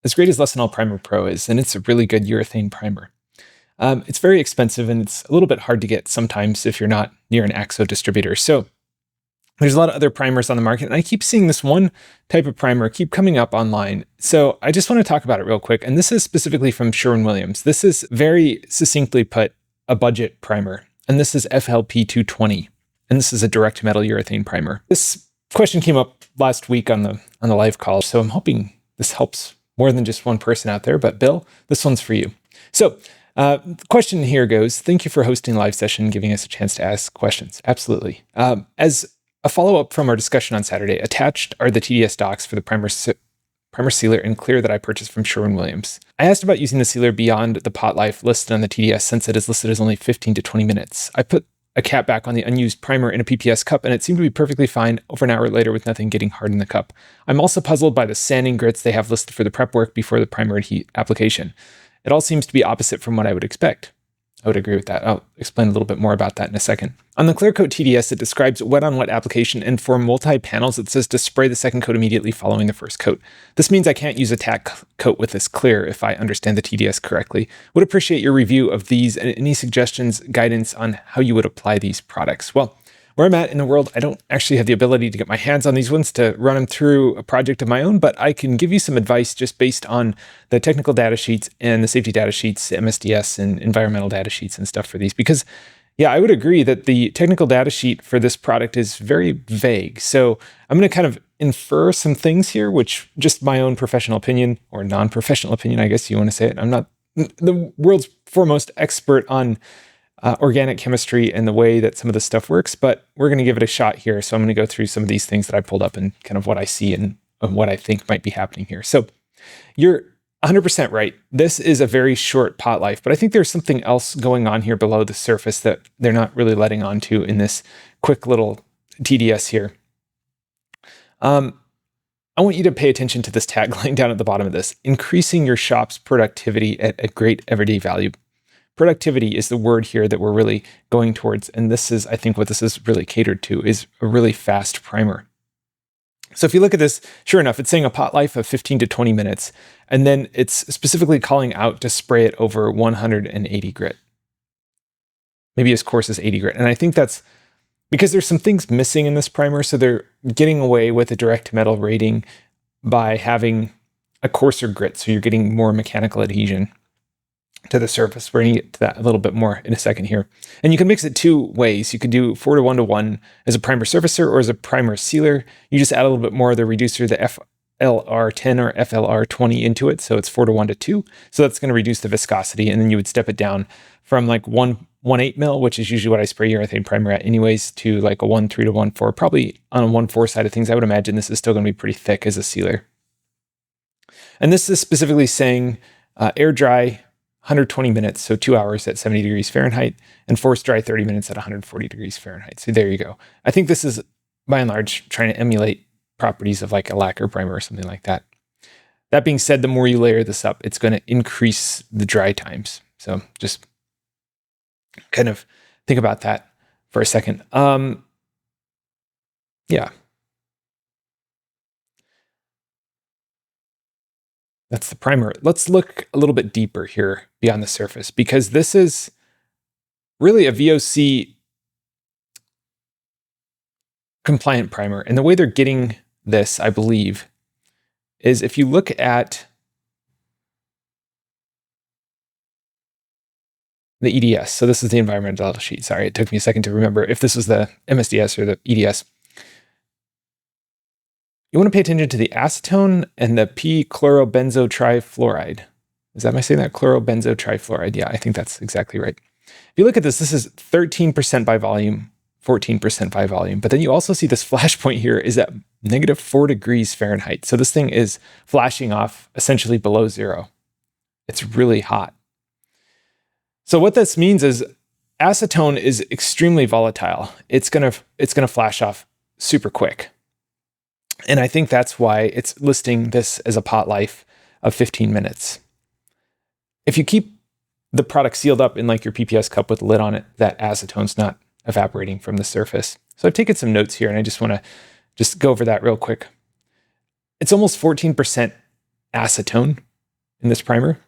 as great as Lesonal Primer Pro is, and it's a really good urethane primer, it's very expensive and it's a little bit hard to get sometimes if you're not near an Acetone distributor. So there's a lot of other primers on the market, and I keep seeing this one type of primer keep coming up online. So I just want to talk about it real quick. And this is specifically from Sherwin-Williams. This is very succinctly put a budget primer. And this is FLP220. And this is a direct metal urethane primer. This question came up last week on the live call. So I'm hoping this helps more than just one person out there. But Bill, this one's for you. So the question here goes, thank you for hosting a live session, giving us a chance to ask questions. Absolutely. As a follow-up from our discussion on Saturday, attached are the TDS docs for the primer sealer and clear that I purchased from Sherwin-Williams. I asked about using the sealer beyond the pot life listed on the TDS since it is listed as only 15 to 20 minutes. I put a cap back on the unused primer in a PPS cup and it seemed to be perfectly fine over an hour later with nothing getting hard in the cup. I'm also puzzled by the sanding grits they have listed for the prep work before the primer application. It all seems to be opposite from what I would expect. I would agree with that. I'll explain a little bit more about that in a second. On the clear coat TDS, it describes wet-on-wet application, and for multi-panels, it says to spray the second coat immediately following the first coat. This means I can't use a tack coat with this clear if I understand the TDS correctly. Would appreciate your review of these and any suggestions, guidance on how you would apply these products. Well, where I'm at in the world, I don't actually have the ability to get my hands on these ones to run them through a project of my own, but I can give you some advice just based on the technical data sheets and the safety data sheets, MSDS and environmental data sheets and stuff for these. Because yeah, I would agree that the technical data sheet for this product is very vague. So I'm going to kind of infer some things here, which just my own professional opinion or non-professional opinion, I guess you want to say it. I'm not the world's foremost expert on organic chemistry and the way that some of this stuff works, but we're going to give it a shot here. So I'm going to go through some of these things that I pulled up and kind of what I see and what I think might be happening here. So you're 100% right. This is a very short pot life, but I think there's something else going on here below the surface that they're not really letting on to in this quick little TDS here. I want you to pay attention to this tagline down at the bottom of this: increasing your shop's productivity at a great everyday value. Productivity is the word here that we're really going towards. And this is, I think what this is really catered to is a really fast primer. So if you look at this, sure enough, it's saying a pot life of 15 to 20 minutes. And then it's specifically calling out to spray it over 180 grit. Maybe as coarse as 80 grit. And I think that's because there's some things missing in this primer. So they're getting away with a direct metal rating by having a coarser grit. So you're getting more mechanical adhesion to the surface. We're going to get to that a little bit more in a second here. And you can mix it two ways. You could do 4 to 1 to 1 as a primer surfacer or as a primer sealer. You just add a little bit more of the reducer, the FLR10 or FLR20 into it. So it's 4 to 1 to 2. So that's going to reduce the viscosity. And then you would step it down from like 1.18 mil, which is usually what I spray urethane primer at anyways, to like a 1.3 to 1.4. Probably on a 1.4 side of things, I would imagine this is still going to be pretty thick as a sealer. And this is specifically saying air dry 120 minutes, so 2 hours at 70 degrees Fahrenheit, and force dry 30 minutes at 140 degrees Fahrenheit. So there you go. I think this is, by and large, trying to emulate properties of like a lacquer primer or something like that. That being said, the more you layer this up, it's going to increase the dry times. So just kind of think about that for a second. Yeah. That's the primer. Let's look a little bit deeper here beyond the surface, because this is really a VOC compliant primer. And the way they're getting this, I believe, is if you look at the EDS. So this is the environmental data sheet. Sorry, it took me a second to remember if this was the MSDS or the EDS. You want to pay attention to the acetone and the p-chlorobenzotrifluoride. Am I saying that? Chlorobenzotrifluoride. Yeah, I think that's exactly right. If you look at this is 13% by volume, 14% by volume. But then you also see this flash point here is at -4 degrees Fahrenheit. So this thing is flashing off essentially below zero. It's really hot. So what this means is acetone is extremely volatile. It's gonna flash off super quick. And I think that's why it's listing this as a pot life of 15 minutes. If you keep the product sealed up in like your PPS cup with a lid on it, that acetone's not evaporating from the surface. So I've taken some notes here and I just want to go over that real quick. It's almost 14% acetone in this primer.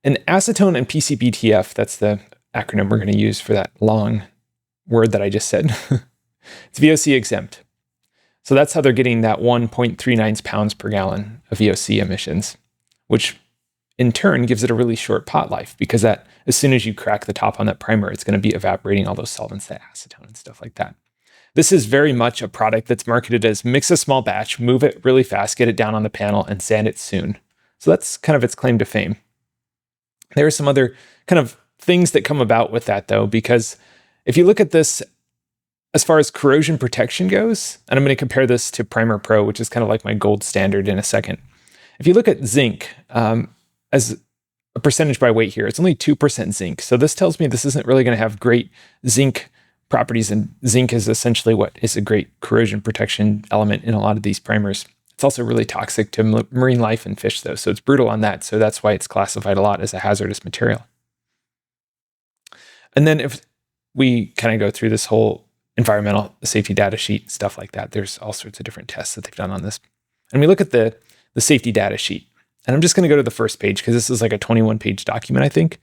And acetone and PCBTF, that's the acronym we're going to use for that long word that I just said. It's VOC exempt. So that's how they're getting that 1.39 pounds per gallon of VOC emissions, which in turn gives it a really short pot life, because that as soon as you crack the top on that primer, it's going to be evaporating all those solvents, that acetone and stuff like that. This is very much a product that's marketed as mix a small batch, move it really fast, get it down on the panel, and sand it soon. So that's kind of its claim to fame. There are some other kind of things that come about with that, though, because if you look at this as far as corrosion protection goes, and I'm going to compare this to Primer Pro, which is kind of like my gold standard in a second. If you look at zinc as a percentage by weight here, it's only 2% zinc. So this tells me this isn't really going to have great zinc properties, and zinc is essentially what is a great corrosion protection element in a lot of these primers. It's also really toxic to marine life and fish, though, so it's brutal on that. So that's why it's classified a lot as a hazardous material. And then if we kind of go through this whole environmental safety data sheet, stuff like that, there's all sorts of different tests that they've done on this. And we look at the safety data sheet. And I'm just going to go to the first page because this is like a 21-page document, I think.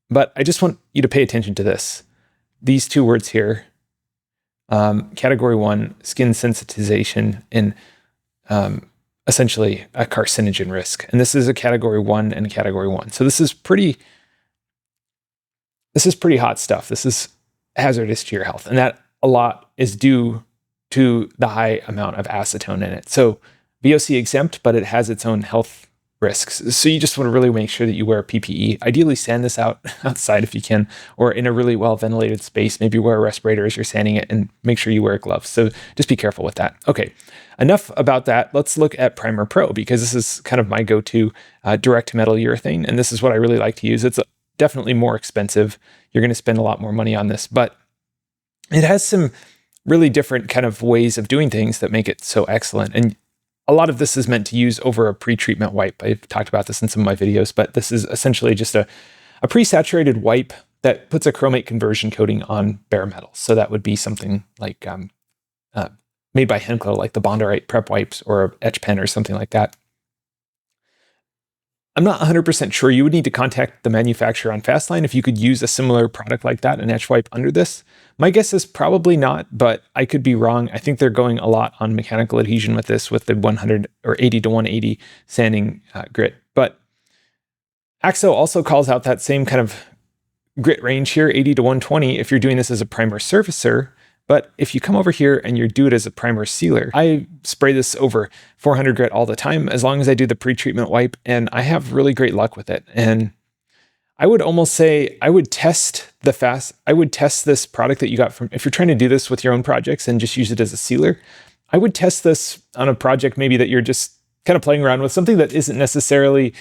But I just want you to pay attention to this. These two words here, category 1, skin sensitization, and essentially a carcinogen risk. And this is a category 1 and a category 1. So this is pretty hot stuff. This is hazardous to your health. And that a lot is due to the high amount of acetone in it. So VOC exempt, but it has its own health risks. So you just want to really make sure that you wear PPE. Ideally sand this out outside if you can, or in a really well ventilated space. Maybe wear a respirator as you're sanding it, and make sure you wear gloves. So just be careful with that. Okay, enough about that. Let's look at Primer Pro, because this is kind of my go-to direct metal urethane. And this is what I really like to use. It's definitely more expensive. You're going to spend a lot more money on this, but it has some really different kind of ways of doing things that make it so excellent. And a lot of this is meant to use over a pre-treatment wipe. I've talked about this in some of my videos, but this is essentially just a pre-saturated wipe that puts a chromate conversion coating on bare metal. So that would be something like made by Henkel, like the Bondurite prep wipes or a etch pen or something like that. I'm not 100% sure. You would need to contact the manufacturer on FastLine if you could use a similar product like that, an etch wipe under this. My guess is probably not, but I could be wrong. I think they're going a lot on mechanical adhesion with this, with the 100 or 80 to 180 sanding grit. But AXO also calls out that same kind of grit range here, 80 to 120, if you're doing this as a primer surfacer. But if you come over here and you do it as a primer sealer, I spray this over 400 grit all the time, as long as I do the pre-treatment wipe, and I have really great luck with it. And I would almost say I would test this product that you got from, if you're trying to do this with your own projects and just use it as a sealer, I would test this on a project maybe that you're just kind of playing around with, something that isn't necessarily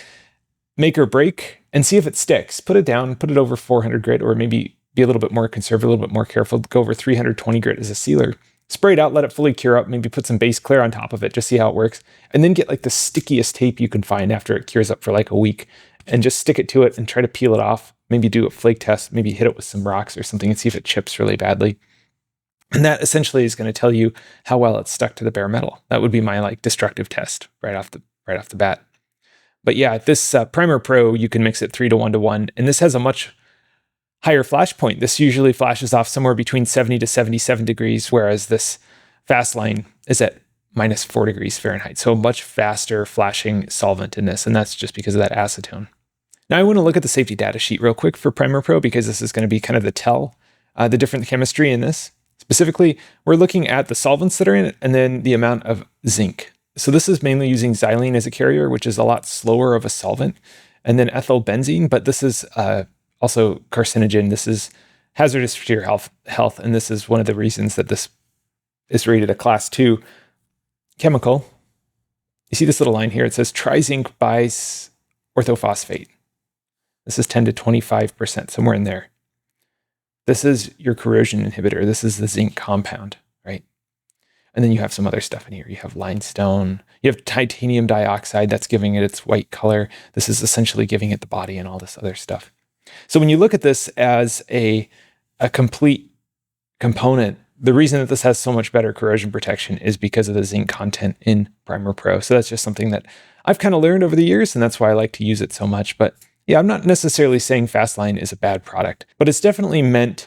make or break, and see if it sticks. Put it down, put it over 400 grit, or maybe be a little bit more conservative, a little bit more careful, go over 320 grit as a sealer. Spray it out, let it fully cure up, maybe put some base clear on top of it, just see how it works. And then get like the stickiest tape you can find after it cures up for like a week, and just stick it to it and try to peel it off. Maybe do a flake test, maybe hit it with some rocks or something and see if it chips really badly. And that essentially is going to tell you how well it's stuck to the bare metal. That would be my like destructive test right off the bat. But yeah, this Primer Pro, you can mix it 3 to 1 to 1, and this has a much higher flash point. This usually flashes off somewhere between 70 to 77 degrees, whereas this FastLine is at minus 4 degrees Fahrenheit. So a much faster flashing solvent in this, and that's just because of that acetone. Now I want to look at the safety data sheet real quick for Primer Pro, because this is going to be kind of the different chemistry in this. Specifically, we're looking at the solvents that are in it, and then the amount of zinc. So this is mainly using xylene as a carrier, which is a lot slower of a solvent, and then ethyl benzene, but this is also carcinogen. This is hazardous to your health, and this is one of the reasons that this is rated a class 2 chemical. You see this little line here, it says trizinc bis-orthophosphate. This is 10 to 25%, somewhere in there. This is your corrosion inhibitor. This is the zinc compound, right? And then you have some other stuff in here. You have limestone, you have titanium dioxide that's giving it its white color. This is essentially giving it the body and all this other stuff. So when you look at this as a complete component, the reason that this has so much better corrosion protection is because of the zinc content in Primer Pro. So that's just something that I've kind of learned over the years, and that's why I like to use it so much. But yeah, I'm not necessarily saying FastLine is a bad product, but it's definitely meant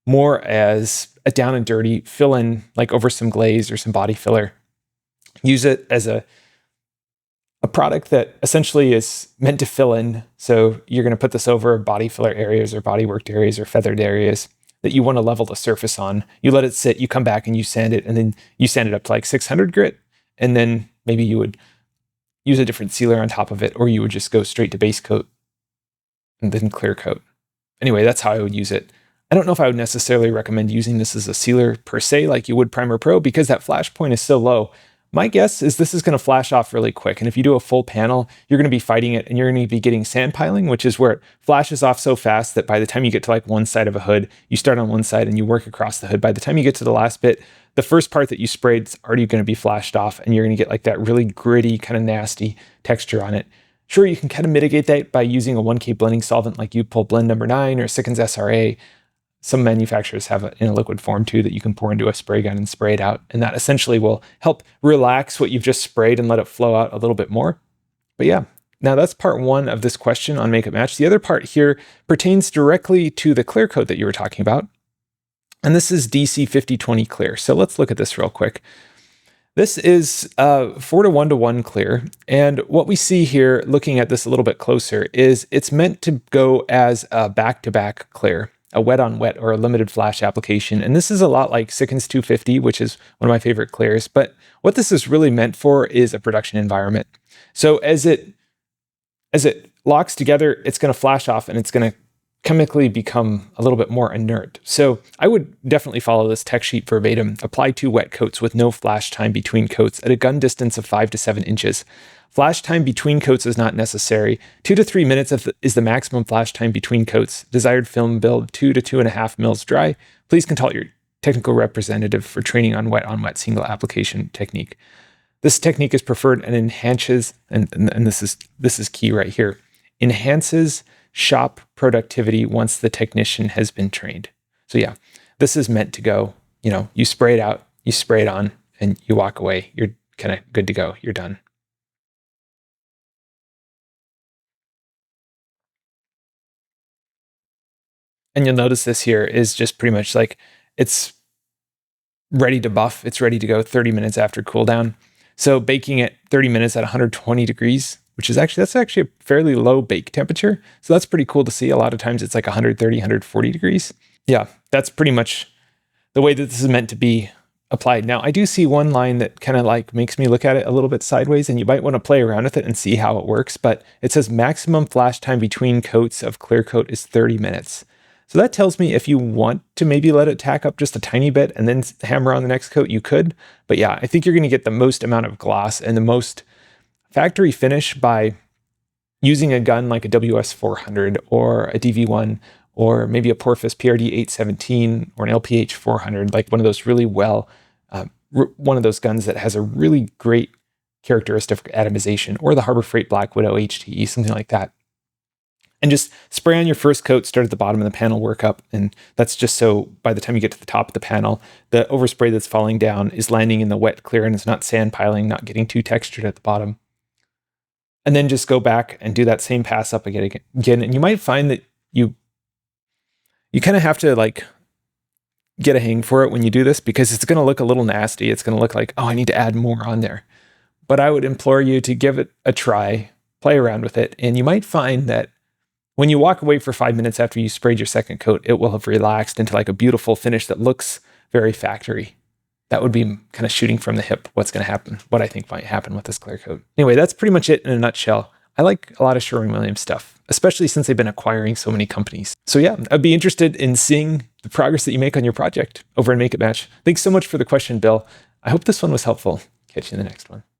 more as a down and dirty fill in, like over some glaze or some body filler. Use it as a product that essentially is meant to fill in. So you're going to put this over body filler areas or body worked areas or feathered areas that you want to level the surface on. You let it sit, you come back and you sand it, and then you sand it up to like 600 grit. And then maybe you would use a different sealer on top of it, or you would just go straight to base coat and then clear coat. Anyway, that's how I would use it. I don't know if I would necessarily recommend using this as a sealer per se, like you would Primer Pro, because that flash point is so low. My guess is this is going to flash off really quick. And if you do a full panel, you're going to be fighting it and you're going to be getting sand piling, which is where it flashes off so fast that by the time you get to like one side of a hood, you start on one side and you work across the hood. By the time you get to the last bit, the first part that you sprayed is already going to be flashed off and you're going to get like that really gritty, kind of nasty texture on it. Sure, you can kind of mitigate that by using a 1K blending solvent like U-Pull Blend number 9 or Sikkens SRA. Some manufacturers have it in a liquid form too that you can pour into a spray gun and spray it out. And that essentially will help relax what you've just sprayed and let it flow out a little bit more. But yeah, now that's part one of this question on Makeup Match. The other part here pertains directly to the clear coat that you were talking about. And this is DC5020 clear. So let's look at this real quick. This is 4 to 1 to 1 clear. And what we see here, looking at this a little bit closer, is it's meant to go as a back-to-back clear, a wet on wet or a limited flash application. And this is a lot like Sikkens 250, which is one of my favorite clears. But what this is really meant for is a production environment. So as it locks together, it's going to flash off and it's going to chemically become a little bit more inert. So I would definitely follow this tech sheet verbatim. Apply 2 wet coats with no flash time between coats at a gun distance of 5 to 7 inches. Flash time between coats is not necessary. 2 to 3 minutes is the maximum flash time between coats. Desired film build 2 to 2.5 mils dry. Please consult your technical representative for training on wet single application technique. This technique is preferred and enhances, and this is key right here, enhances shop productivity once the technician has been trained. So yeah, this is meant to go, you spray it out, you spray it on, and you walk away. You're kind of good to go. You're done. And you'll notice this here is just pretty much like it's ready to buff. It's ready to go 30 minutes after cooldown. So baking at 30 minutes at 120 degrees, which is that's actually a fairly low bake temperature. So that's pretty cool to see. A lot of times it's like 130, 140 degrees. Yeah, that's pretty much the way that this is meant to be applied. Now, I do see one line that kind of like makes me look at it a little bit sideways, and you might want to play around with it and see how it works. But it says maximum flash time between coats of clear coat is 30 minutes. So that tells me if you want to maybe let it tack up just a tiny bit and then hammer on the next coat, you could. But yeah, I think you're going to get the most amount of gloss and the most factory finish by using a gun like a WS400 or a DV1 or maybe a Porfis PRD 817 or an LPH 400, like one of those really one of those guns that has a really great characteristic atomization, or the Harbor Freight Black Widow HTE, something like that. And just spray on your first coat, start at the bottom of the panel, work up. And that's just so by the time you get to the top of the panel, the overspray that's falling down is landing in the wet clear and it's not sand piling, not getting too textured at the bottom. And then just go back and do that same pass up again. And you might find that you kind of have to like get a hang for it when you do this, because it's going to look a little nasty. It's going to look like, oh, I need to add more on there. But I would implore you to give it a try, play around with it. And you might find that when you walk away for 5 minutes after you sprayed your second coat, it will have relaxed into like a beautiful finish that looks very factory. That would be kind of shooting from the hip what's going to happen, what I think might happen with this clear coat. Anyway, that's pretty much it in a nutshell. I like a lot of Sherwin-Williams stuff, especially since they've been acquiring so many companies. So yeah, I'd be interested in seeing the progress that you make on your project over in Makeup Match. Thanks so much for the question, Bill. I hope this one was helpful. Catch you in the next one.